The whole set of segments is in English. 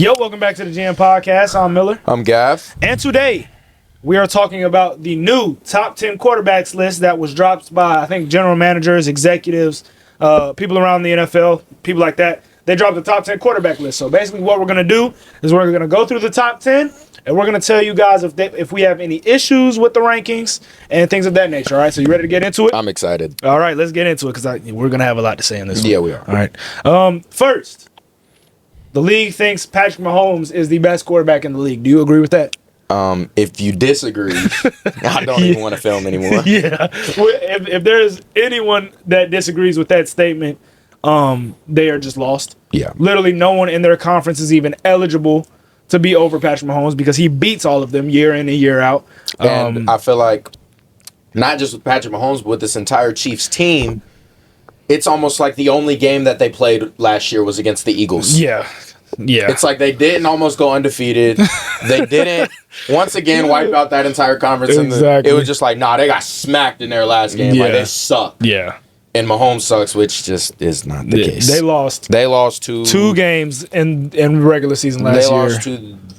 Yo, welcome back to the GM Podcast. I'm Miller. I'm Gav. And today, we are talking about the new top 10 quarterbacks list that was dropped by, I think, general managers, executives, people around the NFL, people like that. They dropped the top 10 quarterback list. So basically what we're going to do is we're going to go through the top 10, and we're going to tell you guys if we have any issues with the rankings and things of that nature. All right, so you ready to get into it? I'm excited. All right, let's get into it because we're going to have a lot to say in this one. Yeah, we are. All right. First, the league thinks Patrick Mahomes is the best quarterback in the league. Do you agree with that? If you disagree, I don't even want to film anymore. Yeah. If there's anyone that disagrees with that statement, they are just lost. Yeah. Literally no one in their conference is even eligible to be over Patrick Mahomes because he beats all of them year in and year out. And I feel like not just with Patrick Mahomes, but with this entire Chiefs team, it's almost like the only game that they played last year was against the Eagles. Yeah. Yeah. It's like they didn't almost go undefeated. They didn't, once again, wipe out that entire conference. Exactly. It was just like, they got smacked in their last game. Yeah. Like, they suck. Yeah. And Mahomes sucks, which just is not the case. They lost. They lost two games in regular season last year. They lost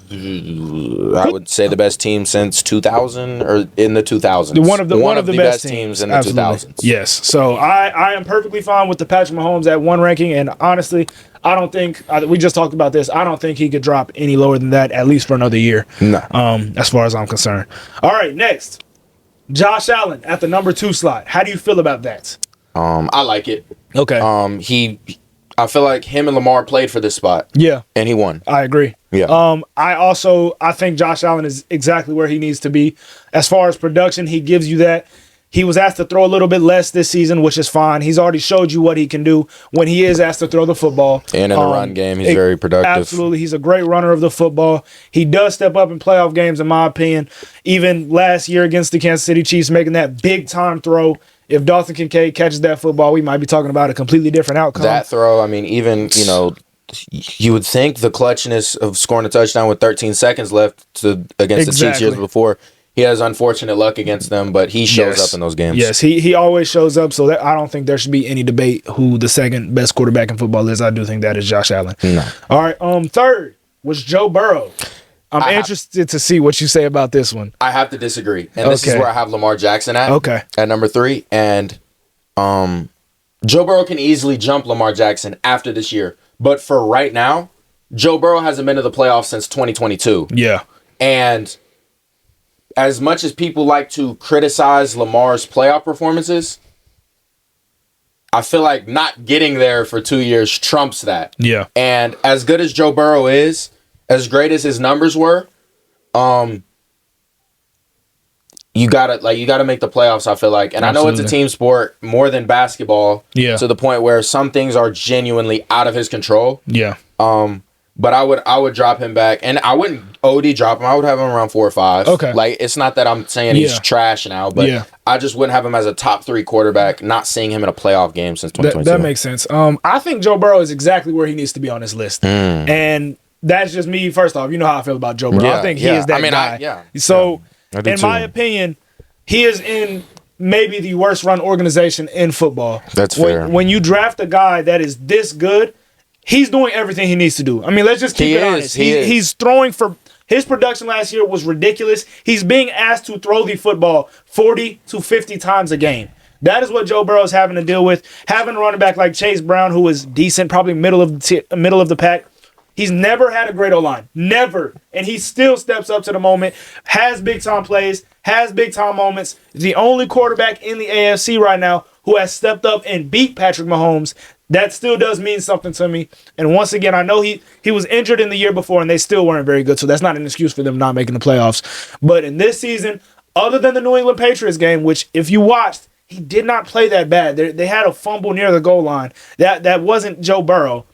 to, I would say, the best team since 2000 or in the 2000s. One of the best teams in the Absolutely. 2000s. Yes. So I am perfectly fine with the Patrick Mahomes at one ranking, and honestly, I don't think we just talked about this. I don't think he could drop any lower than that, at least for another year. No. As far as I'm concerned. All right, next, Josh Allen at the number 2 slot. How do you feel about that? I like it. Okay. I feel like him and Lamar played for this spot. Yeah. And he won. I agree. Yeah. I think Josh Allen is exactly where he needs to be. As far as production, he gives you that. He was asked to throw a little bit less this season, which is fine. He's already showed you what he can do when he is asked to throw the football. And in the run game, he's very productive. Absolutely. He's a great runner of the football. He does step up in playoff games, in my opinion. Even last year against the Kansas City Chiefs, making that big-time throw. If Dawson Kincaid catches that football, we might be talking about a completely different outcome. That throw, I mean, even, you would think the clutchness of scoring a touchdown with 13 seconds left against the Chiefs years before. He has unfortunate luck against them, but he shows up in those games. Yes, he always shows up, so I don't think there should be any debate who the second best quarterback in football is. I do think that is Josh Allen. No. All right, third was Joe Burrow. I'm interested to see what you say about this one. I have to disagree. And this is where I have Lamar Jackson at. Okay. At number 3. And Joe Burrow can easily jump Lamar Jackson after this year. But for right now, Joe Burrow hasn't been to the playoffs since 2022. Yeah. And as much as people like to criticize Lamar's playoff performances, I feel like not getting there for 2 years trumps that. Yeah. And as good as Joe Burrow is, as great as his numbers were, you gotta make the playoffs, I feel like. And Absolutely. I know it's a team sport more than basketball. Yeah. To the point where some things are genuinely out of his control. Yeah. But I would drop him back, and I wouldn't OD drop him. I would have him around 4 or 5. Okay. Like, it's not that I'm saying he's trash now, but I just wouldn't have him as a top 3 quarterback. Not seeing him in a playoff game since 2022. That makes sense. I think Joe Burrow is exactly where he needs to be on this list, and that's just me. First off, you know how I feel about Joe Burrow. I think he is that guy. So, in my opinion, he is in maybe the worst run organization in football. That's fair. When you draft a guy that is this good, he's doing everything he needs to do. I mean, let's just keep it honest. He's throwing for his production last year was ridiculous. He's being asked to throw the football 40 to 50 times a game. That is what Joe Burrow is having to deal with. Having a running back like Chase Brown, who is decent, probably middle of the pack. He's never had a great O-line. Never. And he still steps up to the moment, has big-time plays, has big-time moments. The only quarterback in the AFC right now who has stepped up and beat Patrick Mahomes. That still does mean something to me. And once again, I know he was injured in the year before, and they still weren't very good, so that's not an excuse for them not making the playoffs. But in this season, other than the New England Patriots game, which if you watched, he did not play that bad. They had a fumble near the goal line. That wasn't Joe Burrow.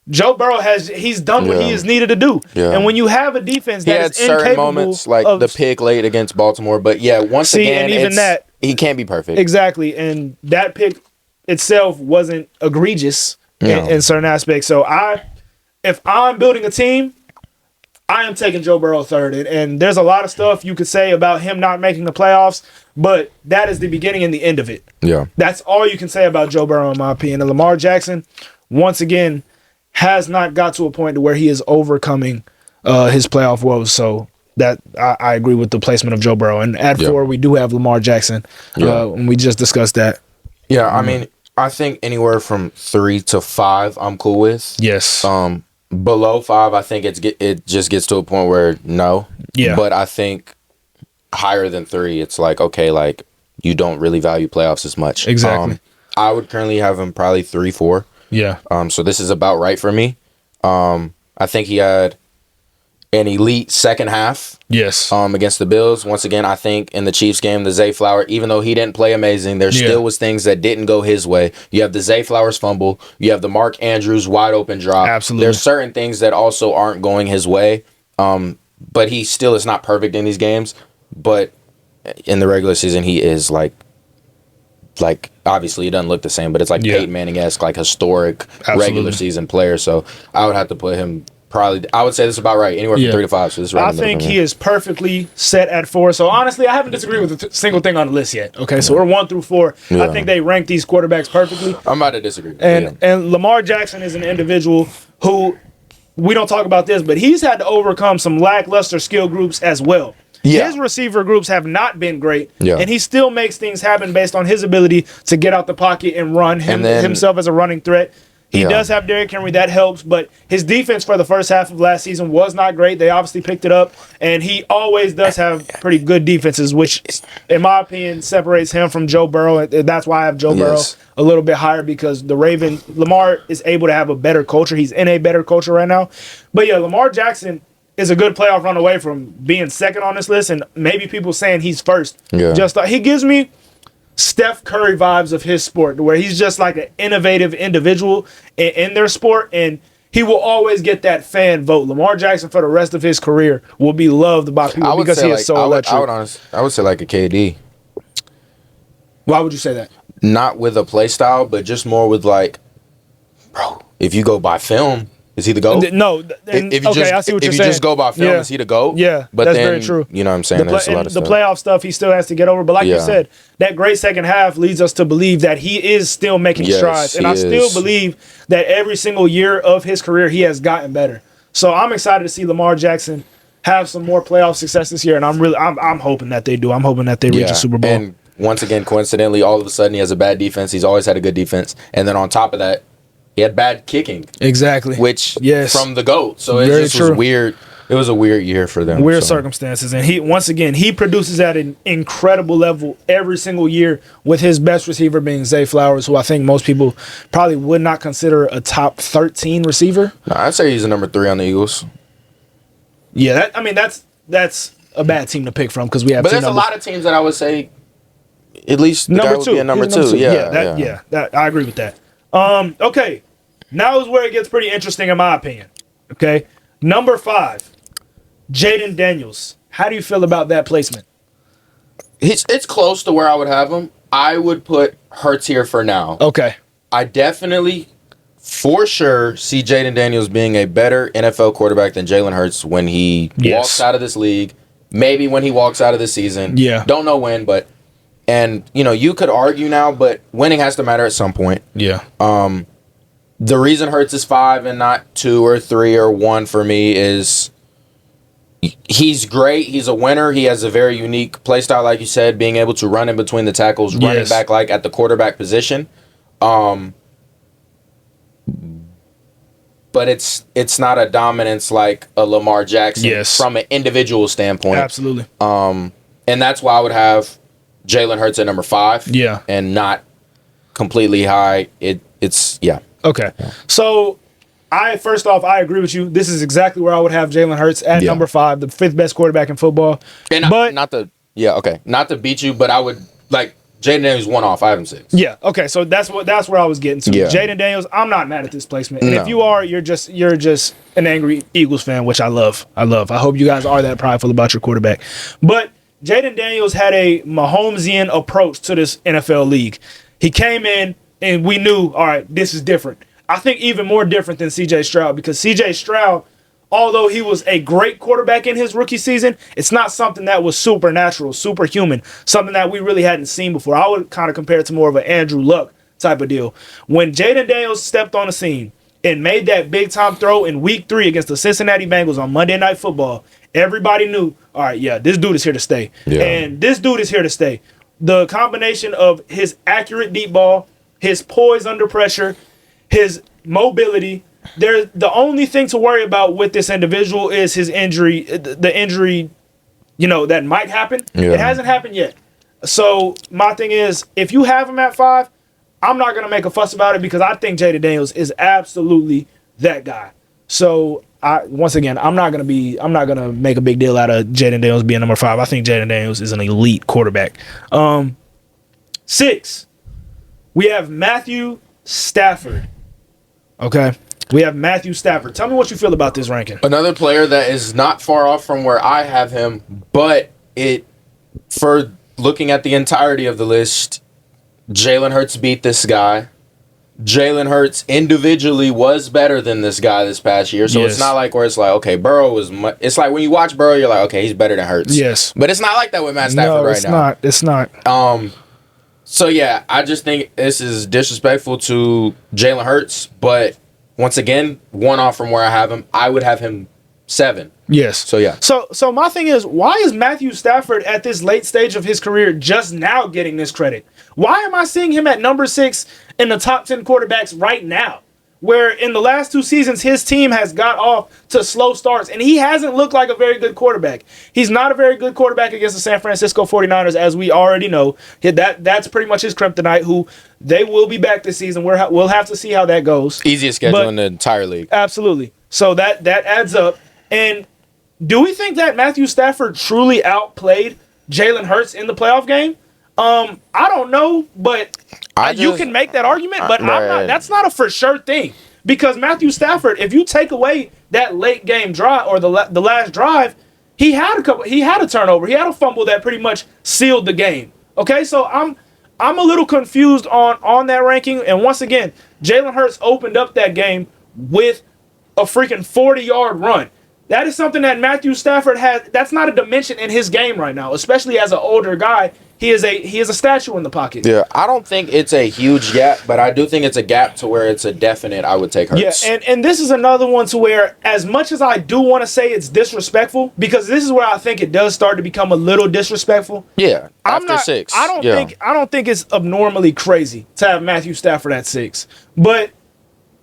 Joe Burrow he's done what he is needed to do. Yeah. And when you have a defense that is incapable, certain moments like the pick late against Baltimore, but once again, and even that he can't be perfect. Exactly, and that pick itself wasn't egregious in certain aspects. So if I'm building a team, I am taking Joe Burrow third. And there's a lot of stuff you could say about him not making the playoffs, but that is the beginning and the end of it. Yeah. That's all you can say about Joe Burrow, in my opinion. And Lamar Jackson, once again, has not got to a point to where he is overcoming his playoff woes. So that I agree with the placement of Joe Burrow. And at 4, we do have Lamar Jackson. And we just discussed that. Yeah, I mean, I think anywhere from 3 to 5, I'm cool with. Yes. Below 5, I think it just gets to a point where no. Yeah. But I think higher than 3, it's like, okay, like you don't really value playoffs as much. Exactly. I would currently have him probably 3, 4. Yeah. So this is about right for me. I think he had an elite second half. Yes. Against the Bills. Once again, I think in the Chiefs game, the Zay Flower, even though he didn't play amazing, there still was things that didn't go his way. You have the Zay Flowers fumble. You have the Mark Andrews wide open drop. Absolutely. There's certain things that also aren't going his way. But he still is not perfect in these games. But in the regular season, he is like obviously he doesn't look the same, but it's like Peyton Manning-esque, like historic regular season player. So I would have to put him probably, I would say this is about right, anywhere from 3 to 5. So this is right. I think he is perfectly set at 4. So honestly, I haven't disagreed with a single thing on the list yet. Okay, so we're 1 through 4. I think they rank these quarterbacks perfectly. I'm about to disagree. And Lamar Jackson is an individual who, we don't talk about this, but he's had to overcome some lackluster skill groups as well. Yeah. His receiver groups have not been great, and he still makes things happen based on his ability to get out the pocket and run himself as a running threat. He does have Derrick Henry. That helps, but his defense for the first half of last season was not great. They obviously picked it up, and he always does have pretty good defenses, which, in my opinion, separates him from Joe Burrow. That's why I have Joe Burrow a little bit higher, because Lamar is able to have a better culture. He's in a better culture right now. But yeah, Lamar Jackson is a good playoff run away from being second on this list, and maybe people saying he's first. Yeah. He gives me Steph Curry vibes of his sport, where he's just like an innovative individual in their sport, and he will always get that fan vote. Lamar Jackson, for the rest of his career, will be loved by people because he is so electric. I would say like a KD. Why would you say that? Not with a play style, but just more with like, bro, if you go by film, is he the GOAT? No. I see what you're saying. If you just go by film, is he the GOAT? Yeah, but that's then, very true. You know what I'm saying? There's a lot of the playoff stuff he still has to get over. But like you said, that great second half leads us to believe that he is still making strides. And I still believe that every single year of his career, he has gotten better. So I'm excited to see Lamar Jackson have some more playoff success this year. And I'm hoping that they do. I'm hoping that they reach a Super Bowl. And once again, coincidentally, all of a sudden he has a bad defense. He's always had a good defense. And then on top of that, he had bad kicking. Exactly. Which, from the GOAT. So it just was weird. It was a weird year for them. Weird circumstances. And he produces at an incredible level every single year, with his best receiver being Zay Flowers, who I think most people probably would not consider a top 13 receiver. No, I'd say he's a number 3 on the Eagles. Yeah, that's a bad team to pick from, because we have. But there's a lot of teams that I would say at least number 2. Number two. Yeah, I agree with that. Okay, now is where it gets pretty interesting in my opinion. Okay, number 5, Jaden Daniels. How do you feel about that placement? It's close to where I would have him. I would put Hurts here for now. Okay. I definitely, for sure, see Jaden Daniels being a better NFL quarterback than Jalen Hurts when he walks out of this league. Maybe when he walks out of this season. Yeah. Don't know when, but... And, you could argue now, but winning has to matter at some point. Yeah. The reason Hurts is 5 and not 2 or 3 or 1 for me is he's great. He's a winner. He has a very unique play style, like you said, being able to run in between the tackles, running back like at the quarterback position. But it's not a dominance like a Lamar Jackson from an individual standpoint. Absolutely. And that's why I would have Jalen Hurts at number 5. Yeah. And not completely high. It's. Okay. Yeah. So, first off, I agree with you. This is exactly where I would have Jalen Hurts at number 5, the 5th best quarterback in football. And not to beat you, but I would like Jaden Daniels 1 off. I have him 6. Yeah. Okay. So that's where I was getting to. Yeah. Jaden Daniels, I'm not mad at this placement. And if you are, you're just an angry Eagles fan, which I love. I hope you guys are that prideful about your quarterback. But Jaden Daniels had a Mahomesian approach to this NFL league. He came in and we knew, all right, this is different. I think even more different than C.J. Stroud, because C.J. Stroud, although he was a great quarterback in his rookie season, it's not something that was supernatural, superhuman, something that we really hadn't seen before. I would kind of compare it to more of an Andrew Luck type of deal. When Jaden Daniels stepped on the scene, and made that big-time throw in Week 3 against the Cincinnati Bengals on Monday Night Football, everybody knew, all right, yeah, this dude is here to stay. Yeah. And this dude is here to stay. The combination of his accurate deep ball, his poise under pressure, his mobility, the only thing to worry about with this individual is his injury, the injury, that might happen. Yeah. It hasn't happened yet. So my thing is, if you have him at 5, I'm not going to make a fuss about it because I think Jaden Daniels is absolutely that guy. So once again, I'm not going to make a big deal out of Jaden Daniels being number 5. I think Jaden Daniels is an elite quarterback. 6, we have Matthew Stafford. Okay. We have Matthew Stafford. Tell me what you feel about this ranking. Another player that is not far off from where I have him, but for looking at the entirety of the list, Jalen Hurts beat this guy. Jalen Hurts individually was better than this guy this past year. So yes. It's not like where it's like, okay, Burrow was it's like when you watch Burrow, you're like, okay, he's better than Hurts. Yes. But it's not like that with Matt Stafford right now. It's not. So yeah, I just think this is disrespectful to Jalen Hurts, but once again, one off from where I have him, I would have him 7. Yes. So yeah. So my thing is, why is Matthew Stafford at this late stage of his career just now getting this credit? Why am I seeing him at number 6 in the top 10 quarterbacks right now? Where in the last 2 seasons, his team has got off to slow starts, and he hasn't looked like a very good quarterback. He's not a very good quarterback against the San Francisco 49ers, as we already know. That's pretty much his kryptonite, who they will be back this season. We'll have to see how that goes. Easiest schedule in the entire league. Absolutely. So that adds up. And do we think that Matthew Stafford truly outplayed Jalen Hurts in the playoff game? I don't know, but you can make that argument, but that's not a for sure thing. Because Matthew Stafford, if you take away that late game drive or the last drive, he had a turnover, he had a fumble that pretty much sealed the game. Okay, so I'm a little confused on that ranking. And once again, Jalen Hurts opened up that game with a freaking 40-yard run. That is something that Matthew Stafford has. That's not a dimension in his game right now, especially as an older guy. He is a statue in the pocket. Yeah, I don't think it's a huge gap, but I do think it's a gap to where it's a definite I would take Hurts. Yeah, and this is another one to where, as much as I do want to say it's disrespectful, because this is where I think it does start to become a little disrespectful. Yeah, after 6. I don't think it's abnormally crazy to have Matthew Stafford at 6. But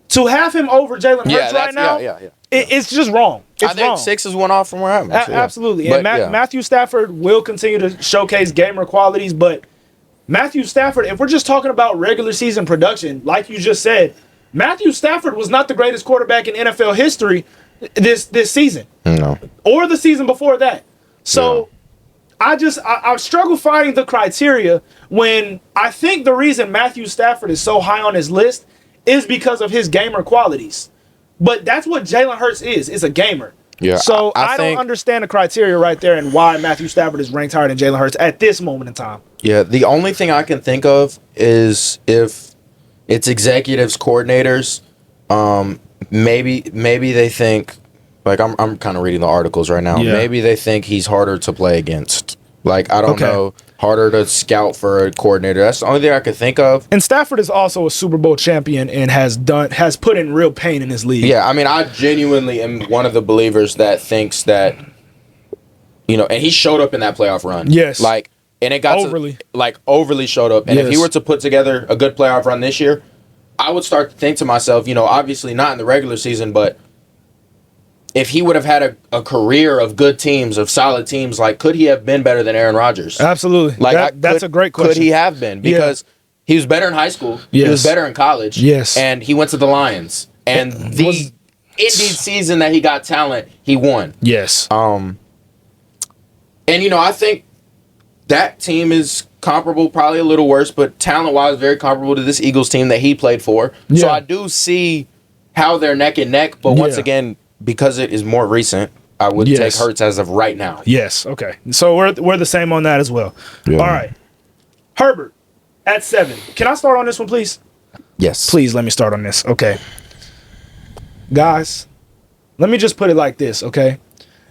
to have him over Jalen Hurts right now, it's just wrong. I think 6 is one off from where I'm at. Absolutely. And Matthew Stafford will continue to showcase gamer qualities, but Matthew Stafford, if we're just talking about regular season production, like you just said, Matthew Stafford was not the greatest quarterback in NFL history this season. No. Or the season before that. So I struggle finding the criteria when I think the reason Matthew Stafford is so high on his list is because of his gamer qualities. But that's what Jalen Hurts is a gamer. Yeah. So I don't understand the criteria right there and why Matthew Stafford is ranked higher than Jalen Hurts at this moment in time. Yeah, the only thing I can think of is if it's executives, coordinators, maybe they think, like I'm kind of reading the articles right now. Yeah. Maybe they think he's harder to play against. Like, I don't know, harder to scout for a coordinator. That's the only thing I could think of. And Stafford is also a Super Bowl champion and has put in real pain in his league. Yeah, I mean, I genuinely am one of the believers that thinks that, and he showed up in that playoff run. Yes. Like, and it got overly showed up. And if he were to put together a good playoff run this year, I would start to think to myself, obviously not in the regular season, but if he would have had a career of good teams, of solid teams, like, could he have been better than Aaron Rodgers? Absolutely. Like, that's a great question. Could he have been? Because he was better in high school. Yes. He was better in college. Yes. And he went to the Lions. And the Indeed season that he got talent, he won. Yes. And, I think that team is comparable, probably a little worse, but talent-wise, very comparable to this Eagles team that he played for. Yeah. So I do see how they're neck and neck, but once again, because it is more recent, I would take Hurts as of right now. Yes, okay. So we're the same on that as well. Yeah. All right. Herbert at 7. Can I start on this one, please? Yes. Please let me start on this. Okay. Guys, let me just put it like this, okay?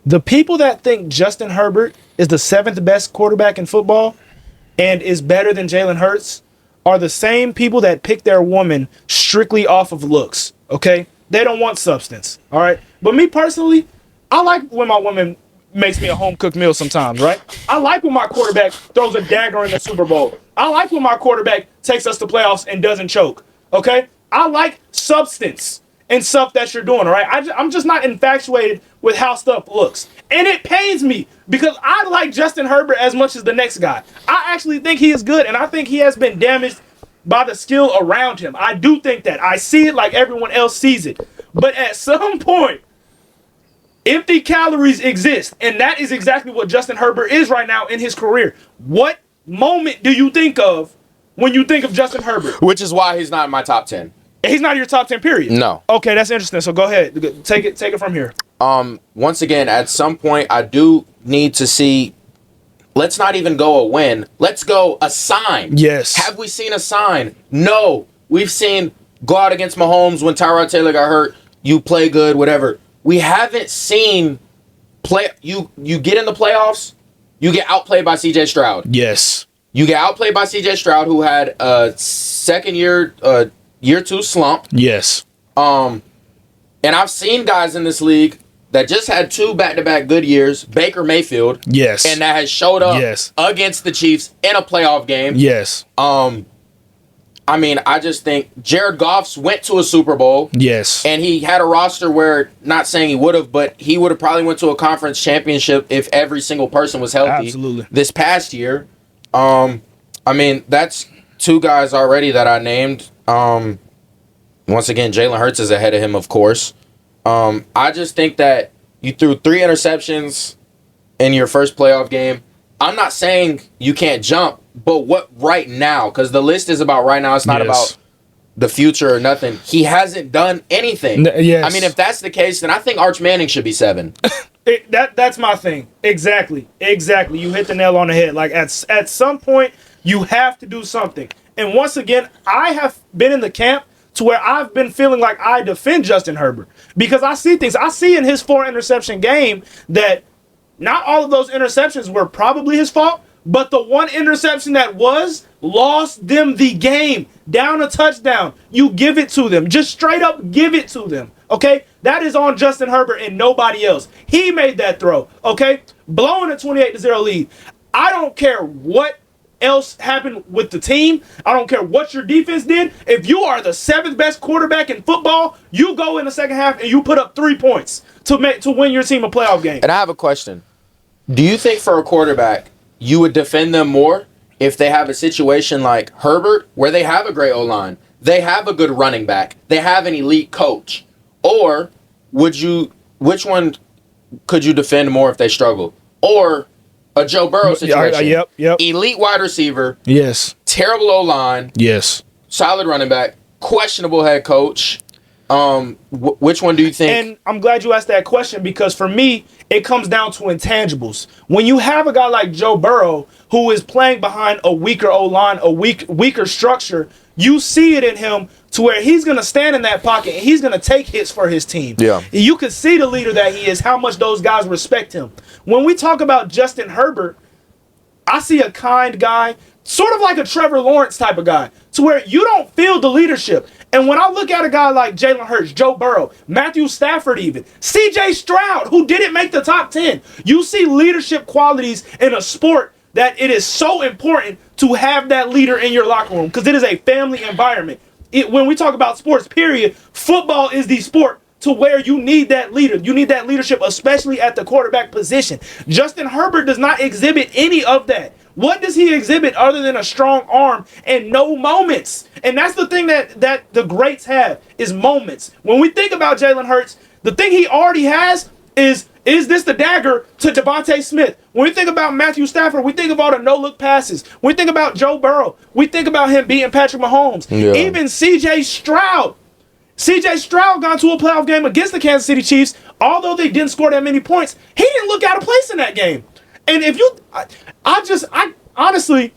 The people that think Justin Herbert is the 7th best quarterback in football and is better than Jalen Hurts are the same people that pick their woman strictly off of looks, okay? They don't want substance. All right. But me personally, I like when my woman makes me a home cooked meal sometimes, right? I like when my quarterback throws a dagger in the Super Bowl. I like when my quarterback takes us to playoffs and doesn't choke. Okay? I like substance and stuff that you're doing, all right? I'm just not infatuated with how stuff looks. And it pains me because I like Justin Herbert as much as the next guy. I actually think he is good, and I think he has been damaged by the skill around him. I do think that. I see it like everyone else sees it. But at some point, empty calories exist, and that is exactly what Justin Herbert is right now in his career. What moment do you think of when you think of Justin Herbert? Which is why he's not in my top 10. He's not in your top 10, period? No. Okay, that's interesting. So go ahead. Take it from here. Once again, at some point, I do need to see, let's not even go a win. Let's go a sign. Yes. Have we seen a sign? No. We've seen go out against Mahomes when Tyrod Taylor got hurt. You play good, whatever. We haven't seen play. You get in the playoffs, you get outplayed by C.J. Stroud. Yes. You get outplayed by C.J. Stroud, who had a second year 2 slump. Yes. And I've seen guys in this league that just had 2 back-to-back good years, Baker Mayfield. Yes. And that has showed up against the Chiefs in a playoff game. Yes. I mean, I just think Jared Goff's went to a Super Bowl. Yes. And he had a roster where, not saying he would have, but he would have probably went to a conference championship if every single person was healthy. Absolutely. This past year. I mean, that's 2 guys already that I named. Once again, Jalen Hurts is ahead of him, of course. I just think that you threw 3 interceptions in your first playoff game. I'm not saying you can't jump, but what right now? Because the list is about right now. It's not about the future or nothing. He hasn't done anything. Yes. I mean, if that's the case, then I think Arch Manning should be 7. That's my thing. Exactly. You hit the nail on the head. Like at some point, you have to do something. And once again, I have been in the camp to where I've been feeling like I defend Justin Herbert because I see things. I see in his 4 interception game that not all of those interceptions were probably his fault, but the one interception that lost them the game. Down a touchdown. You give it to them. Just straight up give it to them. Okay? That is on Justin Herbert and nobody else. He made that throw. Okay? Blowing a 28-0 lead. I don't care what else happened with the team. I don't care what your defense did. If you are the 7th best quarterback in football, you go in the second half and you put up 3 points to win your team a playoff game. And I have a question. Do you think for a quarterback, you would defend them more if they have a situation like Herbert, where they have a great O-line, they have a good running back, they have an elite coach? Or which one could you defend more if they struggle? Or a Joe Burrow situation. Yep. Elite wide receiver. Yes. Terrible O-line. Yes. Solid running back. Questionable head coach. Which one do you think? And I'm glad you asked that question because for me, it comes down to intangibles. When you have a guy like Joe Burrow who is playing behind a weaker O-line, a weaker structure, you see it in him to where he's going to stand in that pocket and he's going to take hits for his team. Yeah. You can see the leader that he is, how much those guys respect him. When we talk about Justin Herbert, I see a kind guy, sort of like a Trevor Lawrence type of guy, to where you don't feel the leadership. And when I look at a guy like Jalen Hurts, Joe Burrow, Matthew Stafford even, C.J. Stroud, who didn't make the top 10, you see leadership qualities in a sport that it is so important to have that leader in your locker room because it is a family environment. When we talk about sports, period, football is the sport to where you need that leader. You need that leadership, especially at the quarterback position. Justin Herbert does not exhibit any of that. What does he exhibit other than a strong arm and no moments? And that's the thing that the greats have, is moments. When we think about Jalen Hurts, the thing he already has is this the dagger to Devontae Smith? When we think about Matthew Stafford, we think of all the no-look passes. When we think about Joe Burrow, we think about him beating Patrick Mahomes. Yeah. Even C.J. Stroud. C.J. Stroud got to a playoff game against the Kansas City Chiefs. Although they didn't score that many points, he didn't look out of place in that game. And if you, I honestly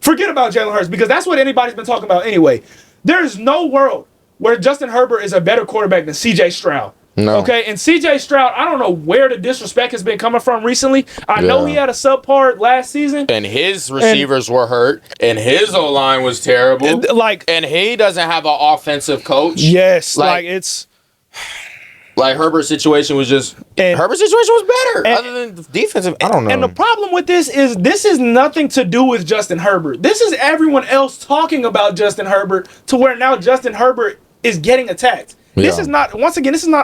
forget about Jalen Hurts because that's what anybody's been talking about anyway. There's no world where Justin Herbert is a better quarterback than C.J. Stroud. No. Okay, and C.J. Stroud, I don't know where the disrespect has been coming from recently. I know he had a subpar last season. And his receivers were hurt, and his O-line was terrible. And he doesn't have an offensive coach. Yes, like it's... Like Herbert's situation was better. Other than the defensive, I don't know. And the problem with this is nothing to do with Justin Herbert. This is everyone else talking about Justin Herbert to where now Justin Herbert is getting attacked. Yeah. This is not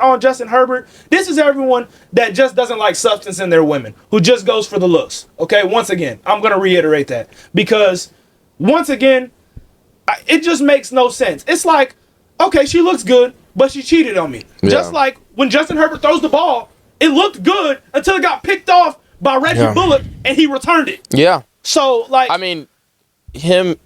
on Justin Herbert. This is everyone that just doesn't like substance in their women, who just goes for the looks. Okay, once again, I'm going to reiterate that because once again, it just makes no sense. It's like, okay, she looks good, but she cheated on me. Yeah. Just like when Justin Herbert throws the ball, it looked good until it got picked off by Reggie Bullock and he returned it. Yeah. So, like, I mean, him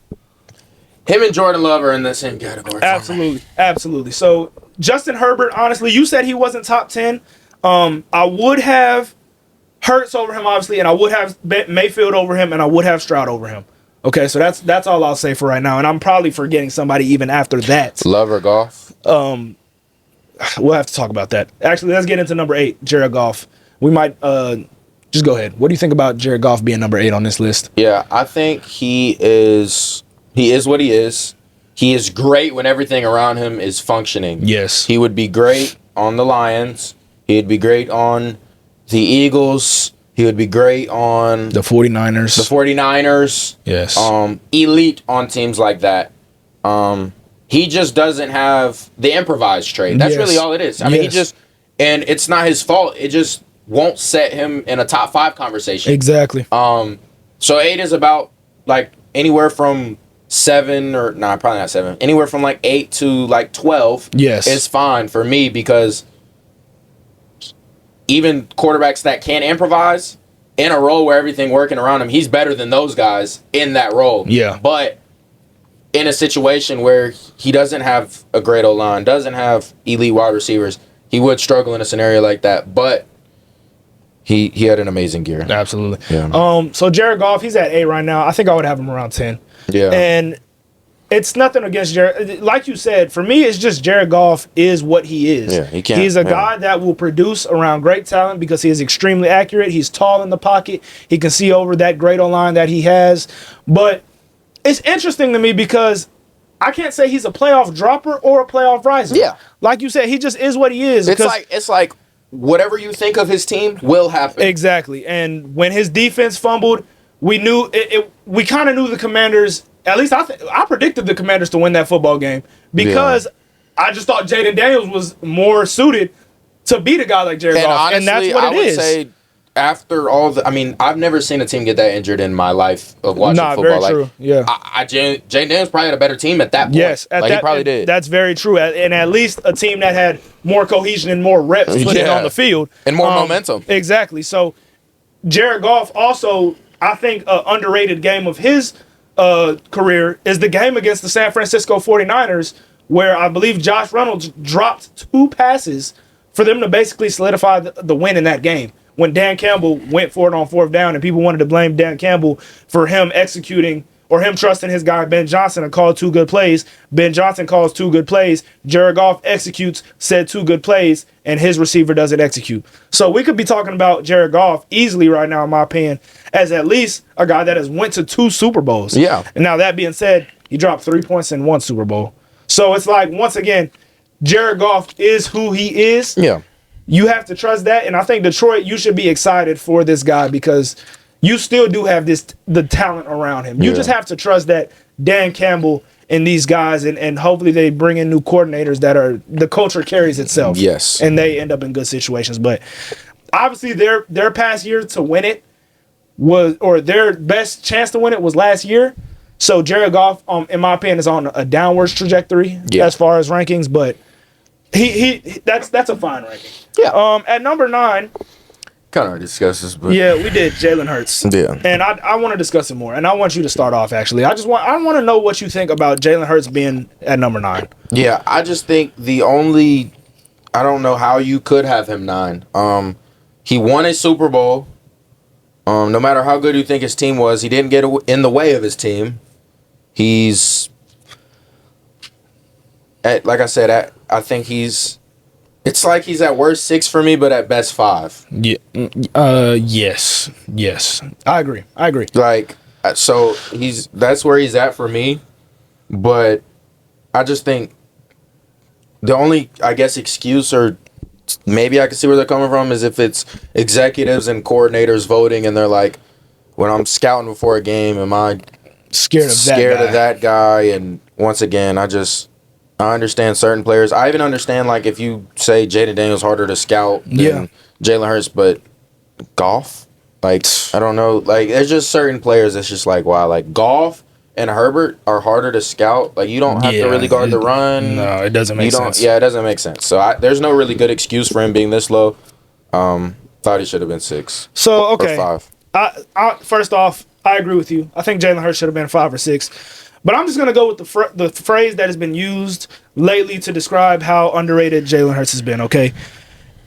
and Jordan Love are in the same category. Absolutely. So, Justin Herbert, honestly, you said he wasn't top 10. I would have Hurts over him, obviously, and I would have Mayfield over him, and I would have Stroud over him. Okay, so that's all I'll say for right now, and I'm probably forgetting somebody even after that. Love or Goff? We'll have to talk about that. Actually, let's get into number 8, Jared Goff. We might just go ahead. What do you think about Jared Goff being number 8 on this list? Yeah, I think he is what he is. He is great when everything around him is functioning. Yes. He would be great on the Lions. He'd be great on the Eagles. He would be great on the 49ers. Yes. Elite on teams like that. He just doesn't have the improvised trait. That's really all it is. I mean, and it's not his fault. It just won't set him in a top 5 conversation. Exactly. So 8 is about like anywhere from 7 or probably not 7. Anywhere from like 8 to like 12. Yes. Is fine for me because even quarterbacks that can improvise in a role where everything working around him, he's better than those guys in that role. Yeah. But in a situation where he doesn't have a great O-line, doesn't have elite wide receivers, he would struggle in a scenario like that. But he had an amazing year. Absolutely. Yeah. So Jared Goff, he's at 8 right now. I think I would have him around 10. Yeah. And it's nothing against Jared. Like you said, for me, it's just Jared Goff is what he is. Yeah, he can't. He's a guy that will produce around great talent because he is extremely accurate. He's tall in the pocket. He can see over that great O-line that he has. But it's interesting to me because I can't say he's a playoff dropper or a playoff riser. Yeah. Like you said, he just is what he is. It's like whatever you think of his team will happen. Exactly. And when his defense fumbled, we knew we kind of knew the Commanders. At least I predicted the Commanders to win that football game because I just thought Jaden Daniels was more suited to beat a guy like Jared Goff. Honestly, and that's what I would say after all I've never seen a team get that injured in my life of watching football. Very true. Yeah. Jaden Daniels probably had a better team at that point. Yes, he probably did. That's very true. And at least a team that had more cohesion and more reps put in on the field. And more momentum. Exactly. So Jared Goff also, I think, an underrated game of his career is the game against the San Francisco 49ers, where I believe Josh Reynolds dropped 2 passes for them to basically solidify the win in that game. When Dan Campbell went for it on 4th down and people wanted to blame Dan Campbell for him executing or him trusting his guy Ben Johnson to call 2 good plays. Ben Johnson calls 2 good plays. Jared Goff executes said 2 good plays, and his receiver doesn't execute. So we could be talking about Jared Goff easily right now, in my opinion, as at least a guy that has went to 2 Super Bowls. Yeah. And now that being said, he dropped 3 points in 1 Super Bowl. So it's like, once again, Jared Goff is who he is. Yeah. You have to trust that, and I think Detroit, you should be excited for this guy because you still do have the talent around him. You just have to trust that Dan Campbell and these guys, and hopefully they bring in new coordinators that are the culture carries itself. Yes, and they end up in good situations. But obviously, their past year to win it was, or their best chance to win it was last year. So Jared Goff, in my opinion, is on a downwards trajectory as far as rankings, but that's a fine ranking. Yeah. At number 9. Kind of already discussed this, but yeah, we did Jalen Hurts. Yeah, and I want to discuss it more, and I want you to start off. Actually, I want to know what you think about Jalen Hurts being at number 9. Yeah, I just think I don't know how you could have him 9. He won a Super Bowl. No matter how good you think his team was, he didn't get in the way of his team. Like I said, I think it's like he's at worst 6 for me, but at best 5. Yeah. Yes. I agree. Like, so that's where he's at for me. But I just think The only, I guess, excuse or maybe I can see where they're coming from is if it's executives and coordinators voting and they're like, when I'm scouting before a game, am I scared of that guy? And once again, I understand certain players. I even understand, like, if you say Jaden Daniels harder to scout than Jalen Hurts, but Goff, like, I don't know. Like, there's just certain players that's just like, wow, like, Goff and Herbert are harder to scout. Like, you don't have to really guard the run. No, it doesn't make sense. Yeah, it doesn't make sense. So, there's no really good excuse for him being this low. Thought he should have been 6. So, okay. Or 5. First off, I agree with you. I think Jalen Hurts should have been 5 or 6. But I'm just going to go with the phrase that has been used lately to describe how underrated Jalen Hurts has been, okay?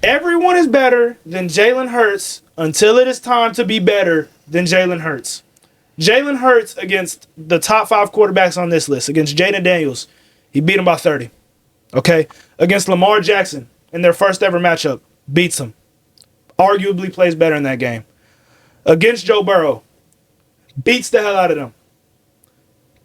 Everyone is better than Jalen Hurts until it is time to be better than Jalen Hurts. Jalen Hurts against the top 5 quarterbacks on this list, against Jaden Daniels, he beat him by 30. Okay? Against Lamar Jackson in their first ever matchup, beats him. Arguably plays better in that game. Against Joe Burrow, beats the hell out of them.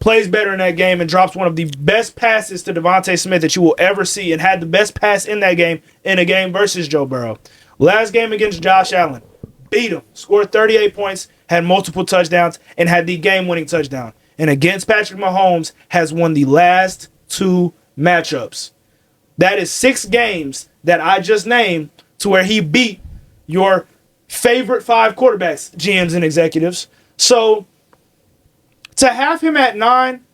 Plays better in that game and drops one of the best passes to Devontae Smith that you will ever see and had the best pass in that game in a game versus Joe Burrow. Last game against Josh Allen, beat him, scored 38 points, had multiple touchdowns, and had the game-winning touchdown. And against Patrick Mahomes, has won the last 2 matchups. That is 6 games that I just named to where he beat your favorite 5 quarterbacks, GMs and executives. So to have him at 9,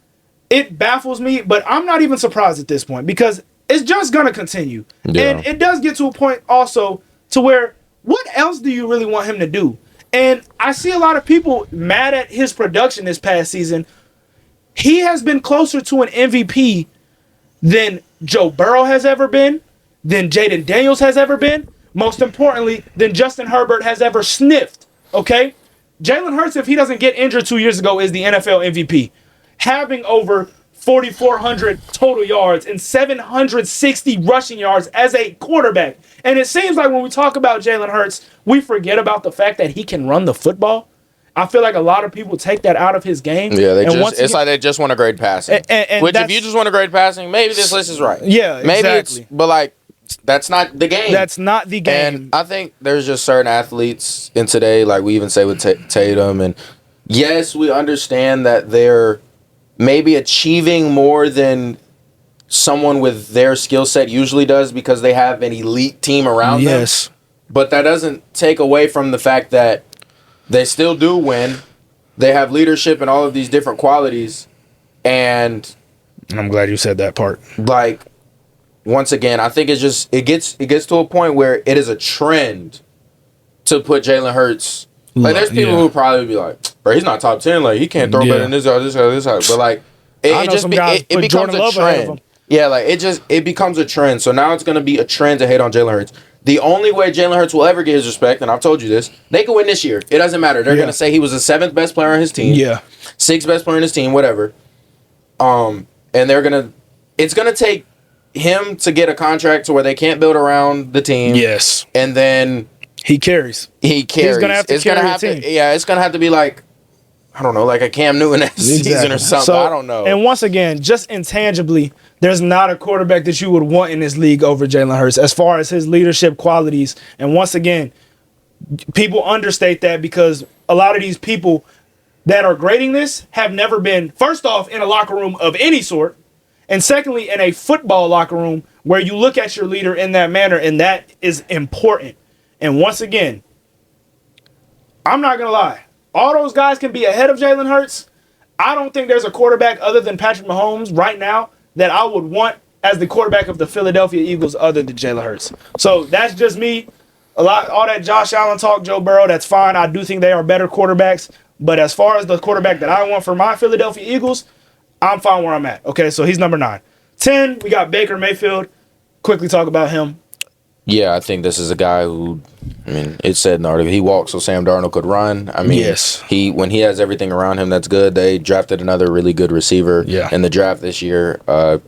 it baffles me, but I'm not even surprised at this point because it's just going to continue. Yeah. And it does get to a point also to where what else do you really want him to do? And I see a lot of people mad at his production this past season. He has been closer to an MVP than Joe Burrow has ever been, than Jaden Daniels has ever been, most importantly, than Justin Herbert has ever sniffed, okay? Jalen Hurts, if he doesn't get injured 2 years ago, is the NFL MVP, having over 4,400 total yards and 760 rushing yards as a quarterback. And it seems like when we talk about Jalen Hurts, we forget about the fact that he can run the football. I feel like a lot of people take that out of his game. Yeah, like they just want to grade passing. Which, if you just want to grade passing, maybe this list is right. Yeah, exactly. But like, that's not the game. That's not the game. And I think there's just certain athletes in today, like we even say with Tatum, and yes, we understand that they're maybe achieving more than someone with their skill set usually does because they have an elite team around them. Yes. But that doesn't take away from the fact that they still do win. They have leadership and all of these different qualities. And I'm glad you said that part. Like, once again, I think it gets to a point where it is a trend to put Jalen Hurts. Like, there's people who probably be like, bro, he's not top 10. Like, he can't throw better than this guy, this guy, this guy. But, like, it becomes a trend. Yeah, like, it becomes a trend. So now it's going to be a trend to hate on Jalen Hurts. The only way Jalen Hurts will ever get his respect, and I've told you this, they can win this year. It doesn't matter. They're going to say he was the 7th best player on his team. Yeah. 6th best player on his team, whatever. And it's going to take him to get a contract to where they can't build around the team. Yes. And then he carries. He's going to have to carry the team. Yeah, it's going to have to be like, I don't know, like a Cam Newton season or something. So, I don't know. And once again, just intangibly, there's not a quarterback that you would want in this league over Jalen Hurts as far as his leadership qualities. And once again, people understate that because a lot of these people that are grading this have never been, first off, in a locker room of any sort, and secondly, in a football locker room where you look at your leader in that manner, and that is important. And once again, I'm not going to lie. All those guys can be ahead of Jalen Hurts. I don't think there's a quarterback other than Patrick Mahomes right now that I would want as the quarterback of the Philadelphia Eagles other than Jalen Hurts. So that's just me. All that Josh Allen talk, Joe Burrow, that's fine. I do think they are better quarterbacks. But as far as the quarterback that I want for my Philadelphia Eagles, I'm fine where I'm at. Okay, so he's number 9. 10, we got Baker Mayfield. Quickly talk about him. Yeah, I think this is a guy who, I mean, it said in the article, he walked so Sam Darnold could run. I mean, yes. When he has everything around him that's good, they drafted another really good receiver in the draft this year.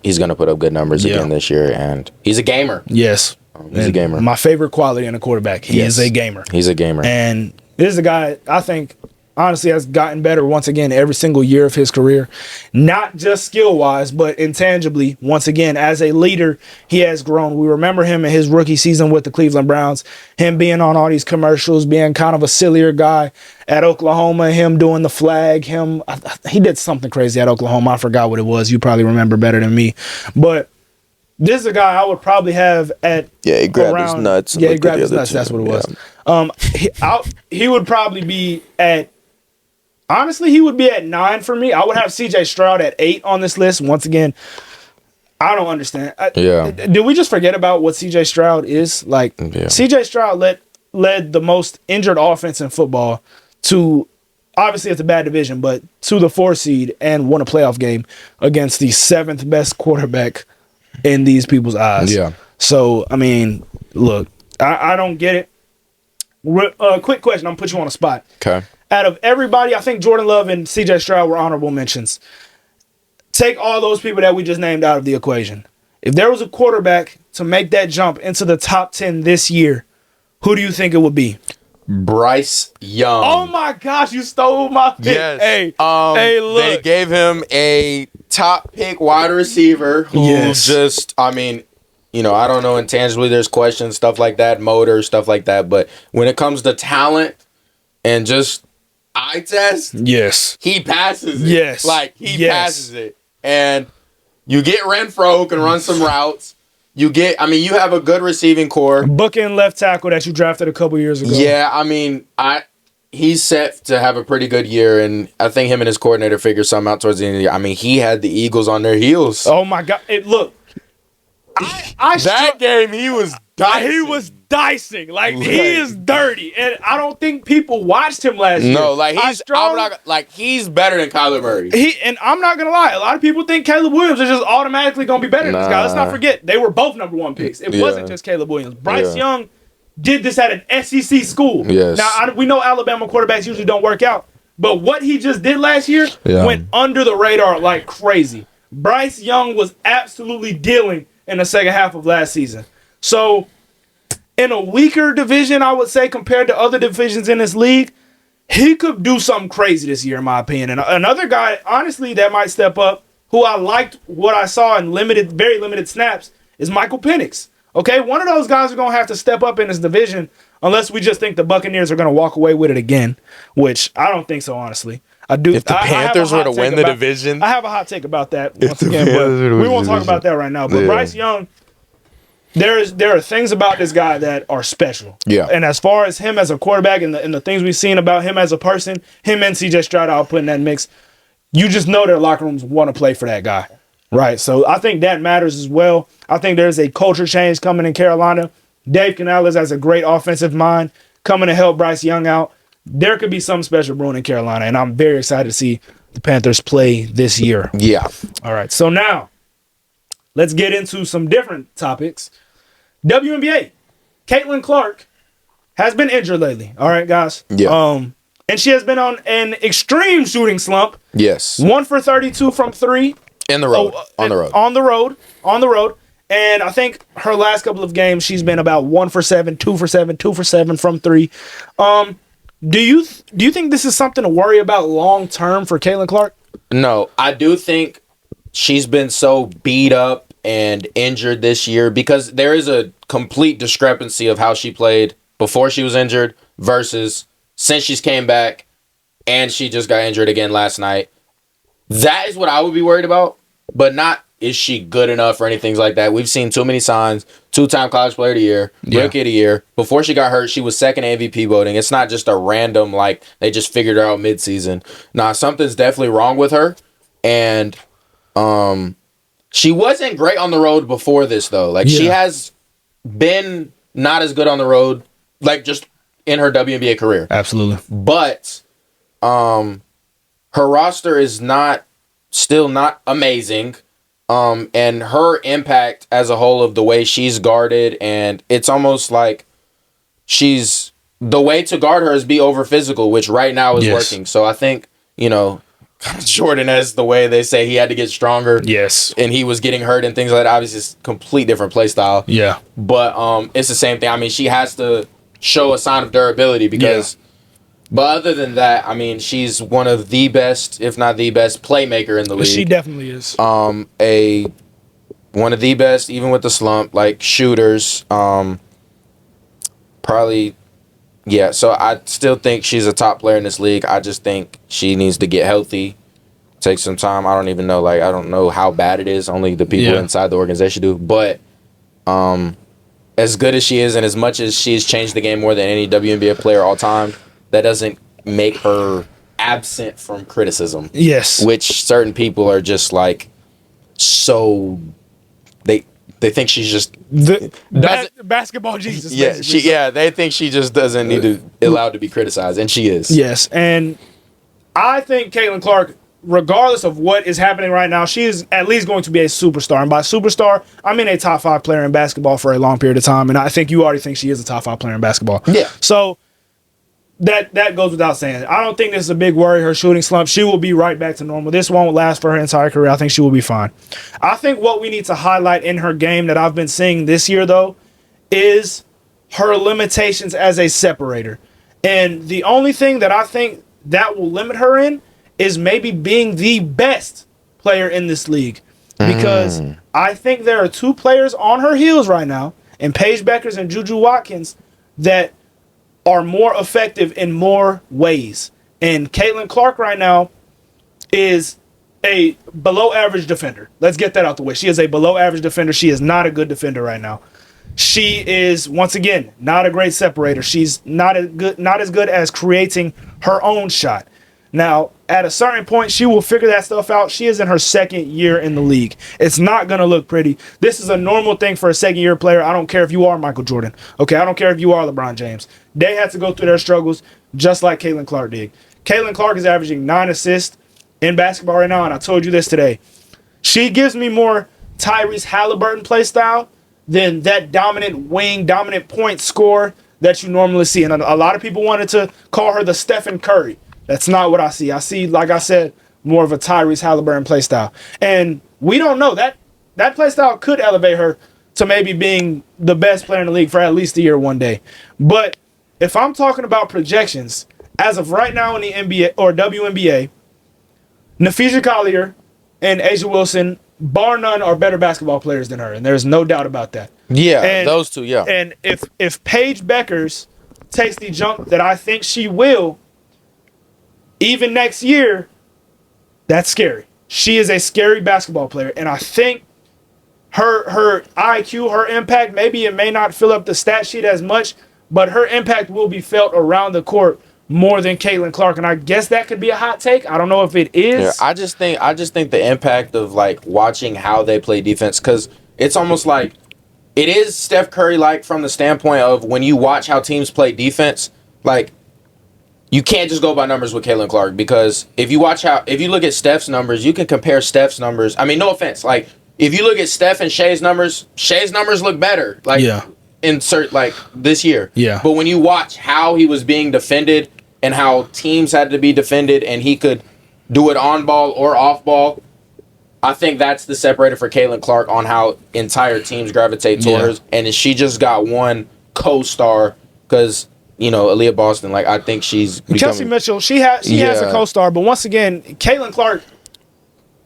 He's going to put up good numbers again this year, and he's a gamer. Yes. He's a gamer. My favorite quality in a quarterback, he is a gamer. He's a gamer. And this is a guy, I think, honestly has gotten better once again every single year of his career. Not just skill-wise, but intangibly. Once again, as a leader, he has grown. We remember him in his rookie season with the Cleveland Browns, him being on all these commercials, being kind of a sillier guy at Oklahoma, him doing the flag, he did something crazy at Oklahoma. I forgot what it was. You probably remember better than me. But this is a guy I would probably have at he grabbed his nuts. Yeah, he grabbed his nuts. That's what it was. He would probably be at. Honestly, he would be at 9 for me. I would have C.J. Stroud at 8 on this list. Once again, I don't understand. Did we just forget about what C.J. Stroud is? Like, C.J. Stroud led the most injured offense in football to. Obviously, it's a bad division, but to the 4 seed and won a playoff game against the 7th best quarterback in these people's eyes. Yeah. So, I mean, look, I don't get it. Quick question. I'm going to put you on the spot. Okay. Out of everybody, I think Jordan Love and C.J. Stroud were honorable mentions. Take all those people that we just named out of the equation. If there was a quarterback to make that jump into the top 10 this year, who do you think it would be? Bryce Young. Oh my gosh, you stole my pick. Yes. Hey, look. They gave him a top pick wide receiver who just, I mean, I don't know, intangibly there's questions, stuff like that, motor, stuff like that. But when it comes to talent and just eye test, he passes it. Yes. Like, he passes it. And you get Renfro who can run some routes. You have a good receiving core. Bookend left tackle that you drafted a couple years ago. Yeah, he's set to have a pretty good year, and I think him and his coordinator figured something out towards the end of the year. I mean, he had the Eagles on their heels. Oh my God! Look, that game he was dicing. He was dicing. Like, he is dirty, and I don't think people watched him last year. No, like he's better than Kyler Murray. And I'm not gonna lie, a lot of people think Caleb Williams is just automatically gonna be better than this guy. Let's not forget they were both number 1 picks. It wasn't just Caleb Williams. Bryce Young did this at an SEC school. Yes. Now we know Alabama quarterbacks usually don't work out, but what he just did last year went under the radar like crazy. Bryce Young was absolutely dealing in the second half of last season. So, in a weaker division, I would say, compared to other divisions in this league, he could do something crazy this year, in my opinion. And another guy, honestly, that might step up, who I liked what I saw in very limited snaps, is Michael Penix. Okay, one of those guys are going to have to step up in this division, unless we just think the Buccaneers are going to walk away with it again, which I don't think so, honestly. If the Panthers were to win the division, I have a hot take about that once again, but we won't talk about that right now. But Bryce Young, there are things about this guy that are special. Yeah. And as far as him as a quarterback and the things we've seen about him as a person, him and C.J. Stroud, I'll put in that mix. You just know their locker rooms want to play for that guy, right? So I think that matters as well. I think there's a culture change coming in Carolina. Dave Canales has a great offensive mind coming to help Bryce Young out. There could be something special brewing in Carolina, and I'm very excited to see the Panthers play this year. Yeah. All right, so now let's get into some different topics. WNBA. Caitlin Clark has been injured lately. All right, guys. Yeah. And she has been on an extreme shooting slump. Yes. 1 for 32 from 3. On the road. On the road. And I think her last couple of games, she's been about 1 for 7, 2 for 7, 2 for 7 from 3. Do you think this is something to worry about long term for Caitlin Clark? No, I do think she's been so beat up and injured this year because there is a complete discrepancy of how she played before she was injured versus since she's came back and she just got injured again last night. That is what I would be worried about, but not is she good enough or anything like that. We've seen too many signs. 2-time College Player of the Year, Rookie of the Year. Before she got hurt, she was second MVP voting. It's not just a random, like, they just figured her out midseason. Nah, something's definitely wrong with her. And she wasn't great on the road before this, though. Like, she has been not as good on the road, like, just in her WNBA career. Absolutely. But her roster is still not amazing. And her impact as a whole of the way she's guarded, and it's almost like the way to guard her is be over physical, which right now is working. So I think, Jordan, as the way they say he had to get stronger. Yes. And he was getting hurt and things like that. Obviously, it's a complete different play style. Yeah. But it's the same thing. I mean, she has to show a sign of durability because But other than that, I mean, she's one of the best, if not the best, playmaker in the league. She definitely is. One of the best, even with the slump, like shooters. Probably, yeah. So I still think she's a top player in this league. I just think she needs to get healthy, take some time. I don't even know, I don't know how bad it is. Only the people inside the organization do. But as good as she is, and as much as she's changed the game more than any WNBA player all time, that doesn't make her absent from criticism. Yes. Which certain people are just so they think she's just basketball Jesus. Yeah, they think she just doesn't need to allowed to be criticized, and she is. Yes, and I think Caitlin Clark, regardless of what is happening right now, she is at least going to be a superstar. And by superstar, I mean a top 5 player in basketball for a long period of time. And I think you already think she is a top 5 player in basketball. Yeah. So that goes without saying. I don't think this is a big worry, her shooting slump. She will be right back to normal. This won't last for her entire career. I think she will be fine. I think what we need to highlight in her game that I've been seeing this year, though, is her limitations as a separator. And the only thing that I think that will limit her in is maybe being the best player in this league. Because I think there are 2 players on her heels right now, and Paige Beckers and Juju Watkins, that are more effective in more ways. And Caitlin Clark right now is a below average defender. Let's get that out the way. She is a below average defender. She is not a good defender right now. She is, once again, not a great separator. She's not as good as creating her own shot. Now, at a certain point, she will figure that stuff out. She is in her 2nd year in the league. It's not going to look pretty. This is a normal thing for a 2nd-year player. I don't care if you are Michael Jordan. Okay, I don't care if you are LeBron James. They had to go through their struggles just like Caitlin Clark did. Caitlin Clark is averaging 9 assists in basketball right now, and I told you this today. She gives me more Tyrese Halliburton play style than that dominant wing, dominant point scorer that you normally see. And a lot of people wanted to call her the Stephen Curry. That's not what I see. I see, like I said, more of a Tyrese Halliburton play style. And we don't know. That play style could elevate her to maybe being the best player in the league for at least a year one day. But if I'm talking about projections, as of right now in the NBA or WNBA, Nafisa Collier and A'ja Wilson, bar none, are better basketball players than her. And there's no doubt about that. Yeah, and those 2, yeah. And if Paige Beckers takes the jump that I think she will, even next year, that's scary. She is a scary basketball player, and I think her IQ, her impact, maybe it may not fill up the stat sheet as much, but her impact will be felt around the court more than Caitlin Clark, and I guess that could be a hot take. I don't know if it is. Yeah, I just think the impact of watching how they play defense, because it's almost like it is Steph Curry from the standpoint of when you watch how teams play defense, you can't just go by numbers with Caitlin Clark, because if you look at Steph's numbers, you can compare Steph's numbers. I mean, no offense. If you look at Steph and Shay's numbers look better. Insert this year. Yeah. But when you watch how he was being defended and how teams had to be defended and he could do it on ball or off ball, I think that's the separator for Caitlin Clark on how entire teams gravitate towards her. And she just got one co-star because Aaliyah Boston, I think she's becoming... Kelsey Mitchell, she has a co-star, but once again, Caitlin Clark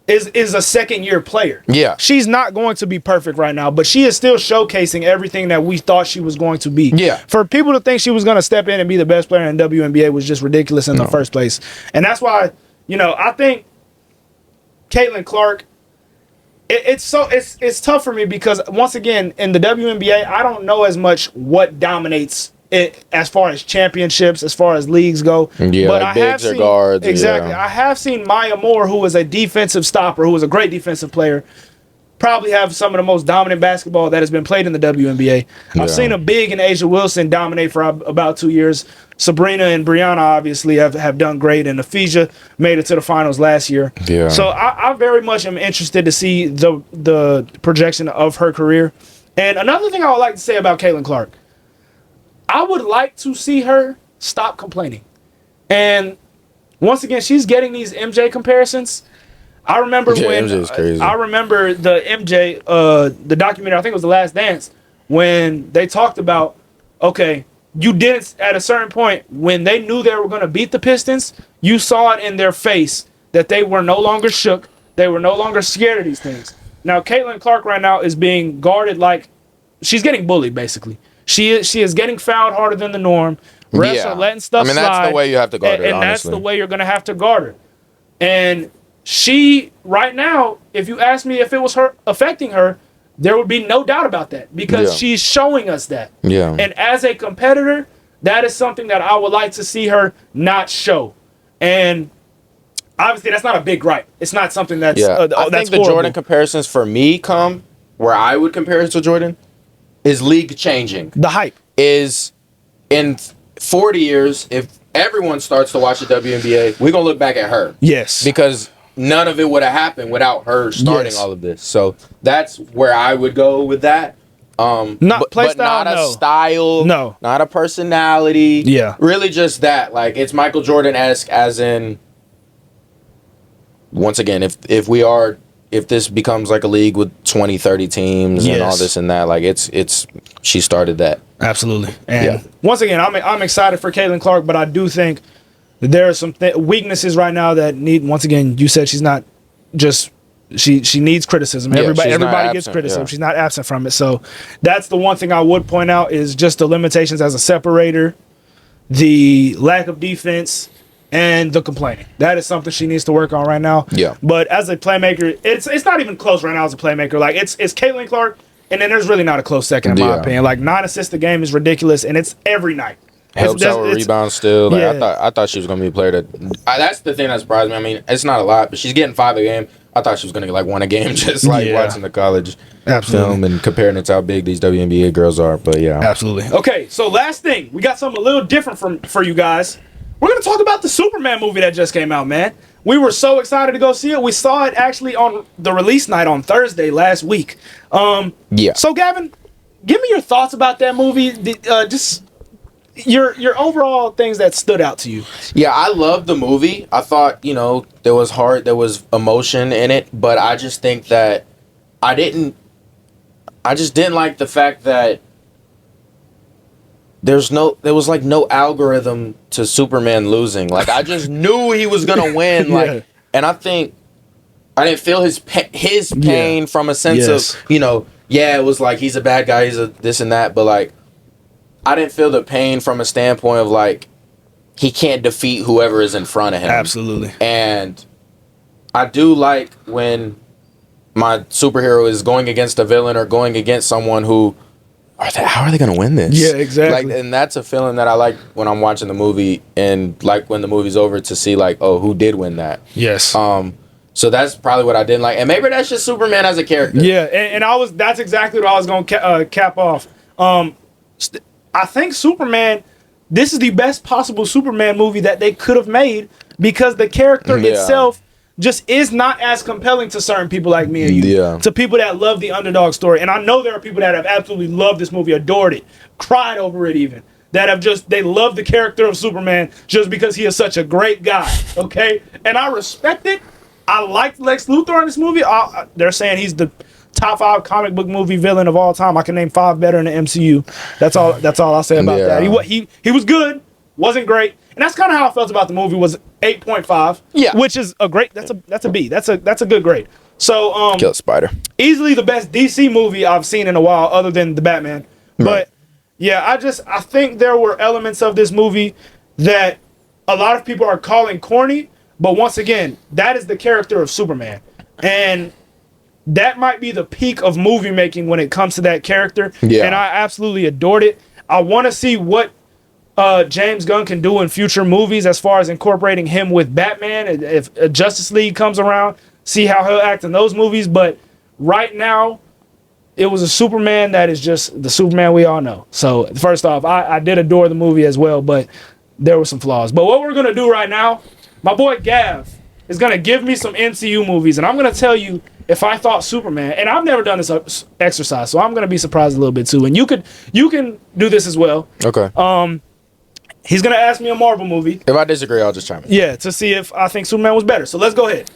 is a 2nd-year player. Yeah. She's not going to be perfect right now, but she is still showcasing everything that we thought she was going to be. Yeah. For people to think she was going to step in and be the best player in WNBA was just ridiculous in the first place. And that's why, I think Caitlin Clark, it's tough for me because, once again, in the WNBA, I don't know as much what dominates it as far as championships, as far as leagues go. Yeah, but I have seen guards. Exactly. Yeah. I have seen Maya Moore, who is a defensive stopper, who is a great defensive player, probably have some of the most dominant basketball that has been played in the WNBA. Yeah. I've seen a big and A'ja Wilson dominate for about 2 years. Sabrina and Brianna obviously have done great, and Nafisa made it to the finals last year. Yeah. So I very much am interested to see the projection of her career. And another thing I would like to say about Caitlin Clark, I would like to see her stop complaining. And once again, she's getting these MJ comparisons. I remember MJ's crazy. I remember the MJ, the documentary, I think it was The Last Dance, when they talked about, okay, you didn't, at a certain point, when they knew they were going to beat the Pistons, you saw it in their face that they were no longer shook. They were no longer scared of these things. Now, Caitlin Clark right now is being guarded like she's getting bullied, basically. She is getting fouled harder than the norm. Refs are letting stuff slide. That's the way you have to guard her, and that's the way you're going to have to guard her. And she, right now, if you ask me if it was her affecting her, there would be no doubt about that because she's showing us that. Yeah. And as a competitor, that is something that I would like to see her not show. And obviously, that's not a big gripe. It's not something that's I that's think the horrible. Jordan comparisons for me come where I would compare it to Jordan is league changing. The hype is in 40 years, if everyone starts to watch the WNBA, we're going to look back at her. Yes. Because none of it would have happened without her starting all of this. So that's where I would go with that. Not a style, no, not a personality. Yeah, really just that. Like it's Michael Jordan-esque, as in. Once again, if this becomes like a league with 20, 30 teams and all this and that, like it's she started that. Absolutely. And once again, I'm excited for Caitlin Clark, but I do think that there are some weaknesses right now that need. Once again, you said she's not just. She needs criticism. Everybody gets criticism. She's not absent from it. So that's the one thing I would point out is just the limitations as a separator, the lack of defense, and the complaining. That is something she needs to work on right now. Yeah. But as a playmaker, it's not even close right now as a playmaker. Like it's Caitlin Clark, and then there's really not a close second in my opinion. Like 9 assists a game is ridiculous, and it's every night. Helps out with rebounds still. Like I thought she was gonna be a player that. That's the thing that surprised me. I mean, it's not a lot, but she's getting 5 a game. I thought she was going to get like 1 a game just like watching the college film and comparing it to how big these WNBA girls are. But yeah. Absolutely. Okay, so last thing. We got something a little different for you guys. We're going to talk about the Superman movie that just came out, man. We were so excited to go see it. We saw it actually on the release night on Thursday last week. So, Gavin, give me your thoughts about that movie. Just your overall things that stood out to you. Yeah, I loved the movie. I thought, there was heart, there was emotion in it, but I just think that I just didn't like the fact that there was like no algorithm to Superman losing. Like I just knew he was gonna win. Like, and I think I didn't feel his pain from a sense of it was like he's a bad guy, he's a this and that, but like I didn't feel the pain from a standpoint of like he can't defeat whoever is in front of him. Absolutely. And I do like when my superhero is going against a villain or going against someone who how are they going to win this? Yeah, exactly. Like, and that's a feeling that I like when I'm watching the movie and like when the movie's over to see like, oh, who did win that? Yes. So that's probably what I didn't like. And maybe that's just Superman as a character. Yeah, and that's exactly what I was going to cap off. I think Superman, this is the best possible Superman movie that they could have made because the character itself just is not as compelling to certain people like me and you. Yeah. To people that love the underdog story. And I know there are people that have absolutely loved this movie, adored it, cried over it even. That have they love the character of Superman just because he is such a great guy. Okay? And I respect it. I liked Lex Luthor in this movie. They're saying he's the top 5 comic book movie villain of all time. I can name 5 better in the MCU. That's all I'll say about that. He was good, wasn't great. And that's kind of how I felt about the movie. Was 8.5. Yeah, which is a great. That's a B. That's a good grade. So Kill Spider. Easily the best DC movie I've seen in a while, other than the Batman. Right. But yeah, I think there were elements of this movie that a lot of people are calling corny. But once again, that is the character of Superman, and that might be the peak of movie making when it comes to that character. Yeah. And I absolutely adored it. I want to see what James Gunn can do in future movies as far as incorporating him with Batman. If Justice League comes around, see how he'll act in those movies. But right now, it was a Superman that is just the Superman we all know. So first off, I did adore the movie as well, but there were some flaws. But what we're going to do right now, my boy Gav is going to give me some MCU movies, and I'm going to tell you if I thought Superman, and I've never done this exercise, so I'm going to be surprised a little bit too. And you can do this as well. Okay. He's going to ask me a Marvel movie. If I disagree, I'll just chime in. Yeah, to see if I think Superman was better. So let's go ahead.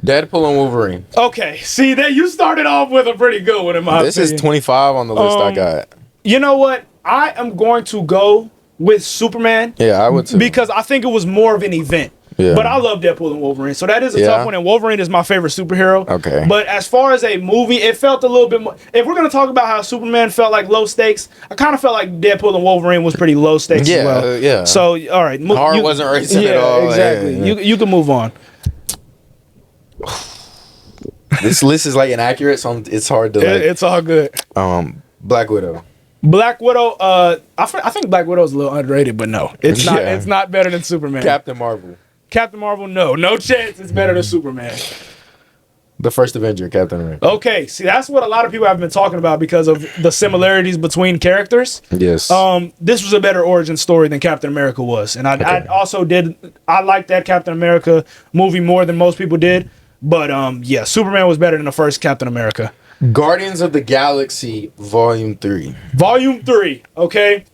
Deadpool and Wolverine. Okay. See, that you started off with a pretty good one in my opinion. This is 25 on the list I got. You know what? I am going to go with Superman. Yeah, I would too. Because I think it was more of an event. Yeah. But I love Deadpool and Wolverine. So that is a tough one. And Wolverine is my favorite superhero. Okay. But as far as a movie, it felt a little bit more. If we're going to talk about how Superman felt like low stakes, I kind of felt like Deadpool and Wolverine was pretty low stakes as well. Yeah. So, all right. Heart wasn't racing at all. Exactly. Yeah. You can move on. This list is like inaccurate, so it's hard to like. It's all good. Black Widow. Black Widow. I think Black Widow is a little underrated, but no, it's not. It's not better than Superman. Captain Marvel. Captain Marvel, no chance. It's better than Superman. The first Avenger, Captain America. Okay, see, that's what a lot of people have been talking about because of the similarities between characters. Yes. This was a better origin story than Captain America was, and I also did. I liked that Captain America movie more than most people did, but yeah, Superman was better than the first Captain America. Guardians of the Galaxy Volume 3. Volume 3. Okay.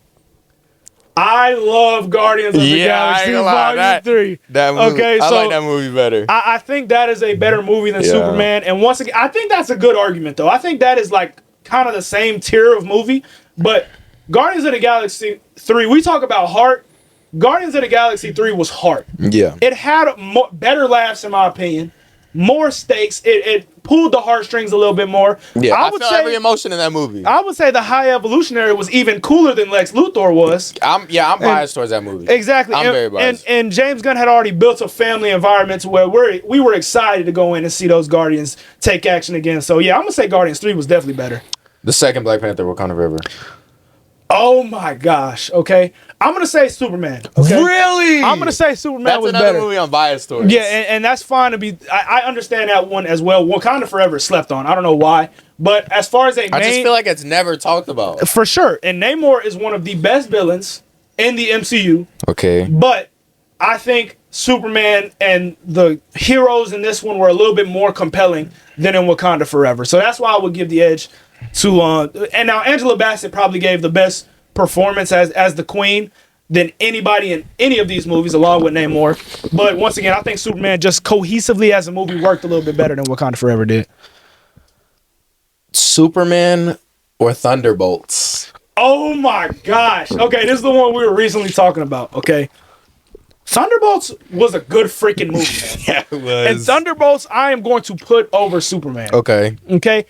I love Guardians of the Galaxy Volume 3. That movie, okay, I like that movie better. I think that is a better movie than Superman. And once again, I think that's a good argument, though. I think that is like kind of the same tier of movie. But Guardians of the Galaxy 3, we talk about heart. Guardians of the Galaxy 3 was heart. Yeah. It had better laughs, in my opinion. More stakes. It pulled the heartstrings a little bit more. Yeah, I felt every emotion in that movie. I would say the High Evolutionary was even cooler than Lex Luthor was. I'm biased towards that movie. Exactly. I'm very biased. And James Gunn had already built a family environment to where we were excited to go in and see those Guardians take action again. So yeah, I'm gonna say Guardians 3 was definitely better. The second Black Panther, Wakanda Forever. Oh my gosh. Okay. I'm going to say Superman. Okay. Really? I'm going to say Superman was better. That's another movie I'm biased towards. Yeah, and that's fine to be. I understand that one as well. Wakanda Forever slept on. I don't know why. But as far as I just feel like it's never talked about. For sure. And Namor is one of the best villains in the MCU. Okay. But I think Superman and the heroes in this one were a little bit more compelling than in Wakanda Forever. So that's why I would give the edge to and now Angela Bassett probably gave the best performance as the Queen than anybody in any of these movies, along with Namor. But once again, I think Superman just cohesively as a movie worked a little bit better than Wakanda Forever did. Superman or Thunderbolts? Oh my gosh. Okay, this is the one we were recently talking about. Okay. Thunderbolts was a good freaking movie, man. Yeah, it was. And Thunderbolts, I am going to put over Superman. Okay. Okay.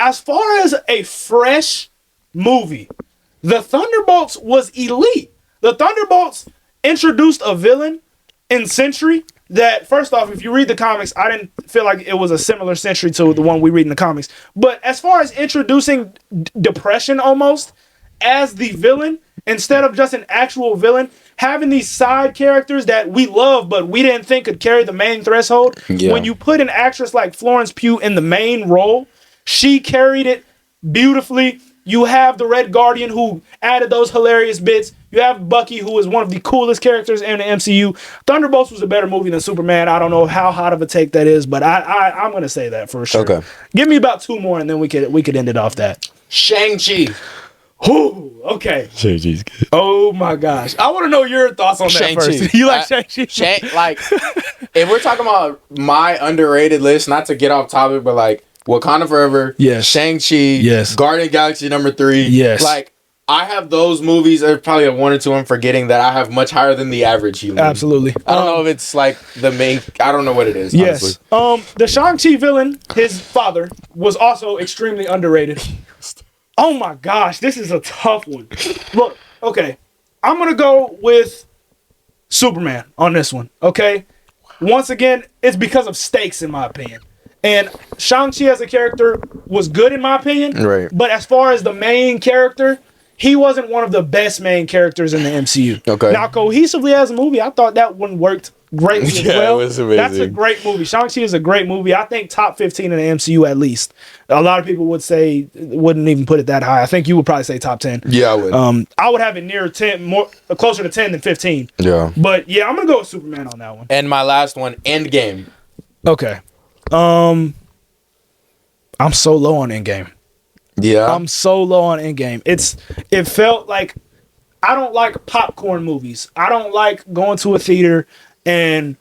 As far as a fresh movie, the Thunderbolts was elite. The Thunderbolts introduced a villain in Sentry that, first off, if you read the comics, I didn't feel like it was a similar Sentry to the one we read in the comics. But as far as introducing Depression almost as the villain, instead of just an actual villain, having these side characters that we love but we didn't think could carry the main threshold. Yeah. When you put an actress like Florence Pugh in the main role, she carried it beautifully. You have the Red Guardian who added those hilarious bits. You have Bucky, who is one of the coolest characters in the MCU. Thunderbolts was a better movie than Superman. I don't know how hot of a take that is, but I'm gonna say that for sure. Okay. Give me about two more, and then we could end it off that. Shang-Chi. Ooh, okay. Shang-Chi's good. Oh my gosh, I want to know your thoughts on that first. You like Shang-Chi? Like, if we're talking about my underrated list, not to get off topic, but like Wakanda Forever, yes. Shang-Chi, yes. Guardian Galaxy #3, yes. Like, I have those movies. There's probably a one or two I'm forgetting that I have much higher than the average human. Absolutely. I don't know if it's like the main. I don't know what it is. Yes. Honestly. The Shang-Chi villain, his father, was also extremely underrated. Oh my gosh, this is a tough one. Look, okay, I'm gonna go with Superman on this one. Okay, once again, it's because of stakes, in my opinion. And Shang-Chi as a character was good, in my opinion. Right. But as far as the main character, he wasn't one of the best main characters in the MCU. Okay. Now, cohesively as a movie, I thought that one worked greatly as well. It was amazing. That's a great movie. Shang-Chi is a great movie. I think top 15 in the MCU at least. A lot of people wouldn't even put it that high. I think you would probably say top 10. Yeah, I would. I would have it near 10, closer to 10 than 15. Yeah. But yeah, I'm gonna go with Superman on that one. And my last one, Endgame. Okay. I'm so low on Endgame. Yeah. I'm so low on Endgame. It felt like I don't like popcorn movies. I don't like going to a theater and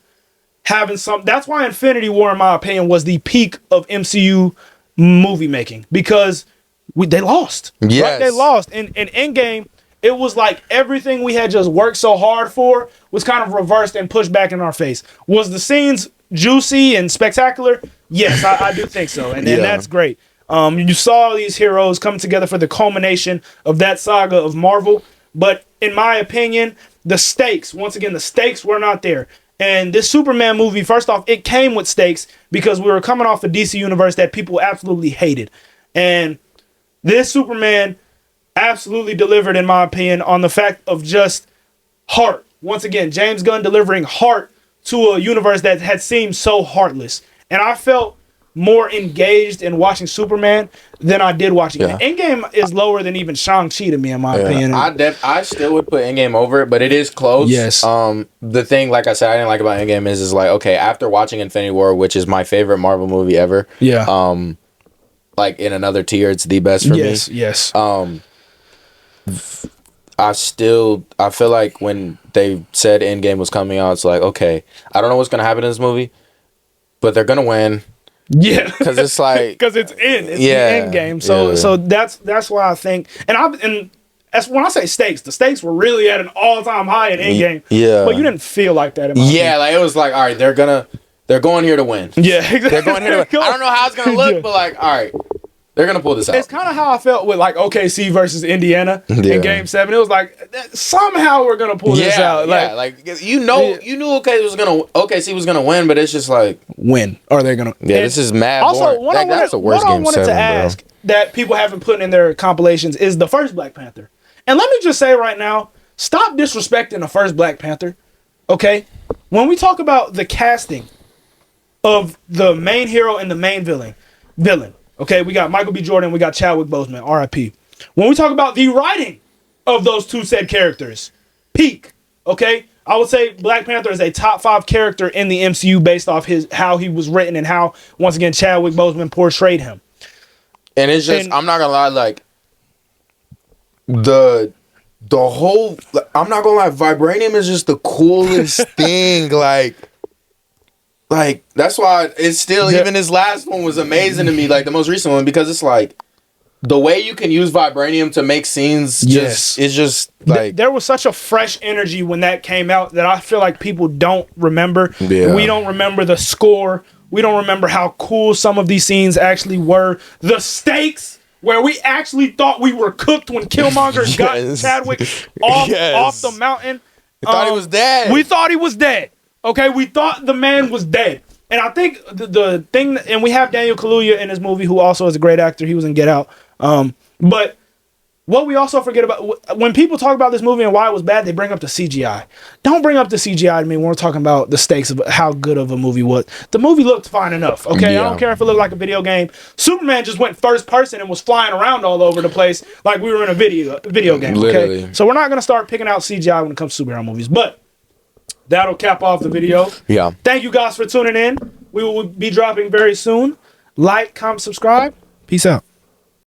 having some. That's why Infinity War, in my opinion, was the peak of MCU movie making, because they lost. Yes. Right? They lost. In Endgame, it was like everything we had just worked so hard for was kind of reversed and pushed back in our face. Was the scenes juicy and spectacular? Yes, I do think so. And that's great. You saw these heroes come together for the culmination of that saga of Marvel. But in my opinion, the stakes were not there. And this Superman movie, first off, it came with stakes because we were coming off a DC universe that people absolutely hated. And this Superman absolutely delivered, in my opinion, on the fact of just heart. Once again, James Gunn delivering heart to a universe that had seemed so heartless. And I felt more engaged in watching Superman than I did watching it. Endgame is lower than even Shang-Chi to me, in my opinion. I still would put Endgame over it, but it is close. Yes. The thing, like I said, I didn't like about Endgame is like, okay, after watching Infinity War, which is my favorite Marvel movie ever. Yeah. Like in another tier, it's the best for me. Yes. I feel like when they said Endgame was coming out, it's like, okay, I don't know what's gonna happen in this movie, but they're gonna win. Yeah, because it's like it's the end game. So that's why I think, and that's when I say stakes. The stakes were really at an all-time high in Endgame. Yeah, but you didn't feel like that. In my opinion. Like it was like, all right, they're going here to win. Yeah, exactly. They're going here to win. I don't know how it's gonna look, but like, all right. They're going to pull this out. It's kind of how I felt with like OKC versus Indiana in Game 7. It was like, somehow we're going to pull this out. Like you knew OKC was going to win, but it's just like. When are they going to? Yeah, this is mad also, boring. That's the worst Game 7, what I wanted to ask that people haven't put in their compilations is the first Black Panther. And let me just say right now, stop disrespecting the first Black Panther, okay? When we talk about the casting of the main hero and the main villain, okay, we got Michael B. Jordan, we got Chadwick Boseman, R.I.P. When we talk about the writing of those two said characters, peak, okay? I would say Black Panther is a top 5 character in the MCU based off how he was written and how, once again, Chadwick Boseman portrayed him. And it's just, I'm not gonna lie, like, the whole, I'm not gonna lie, vibranium is just the coolest thing, Like, that's why it's still, even this last one was amazing to me, like the most recent one, because it's like, the way you can use vibranium to make scenes it's just like... There was such a fresh energy when that came out that I feel like people don't remember. Yeah. We don't remember the score. We don't remember how cool some of these scenes actually were. The stakes, where we actually thought we were cooked when Killmonger got Chadwick off the mountain. We thought he was dead. We thought he was dead. Okay, we thought the man was dead. And I think the thing, and we have Daniel Kaluuya in this movie, who also is a great actor. He was in Get Out. But what we also forget about, when people talk about this movie and why it was bad, they bring up the CGI. Don't bring up the CGI to me when we're talking about the stakes of how good of a movie was. The movie looked fine enough, okay? Yeah. I don't care if it looked like a video game. Superman just went first person and was flying around all over the place like we were in a video game, Literally. okay? So we're not going to start picking out CGI when it comes to superhero movies. But that'll cap off the video. Yeah. Thank you guys for tuning in. We will be dropping very soon. Like, comment, subscribe. Peace out.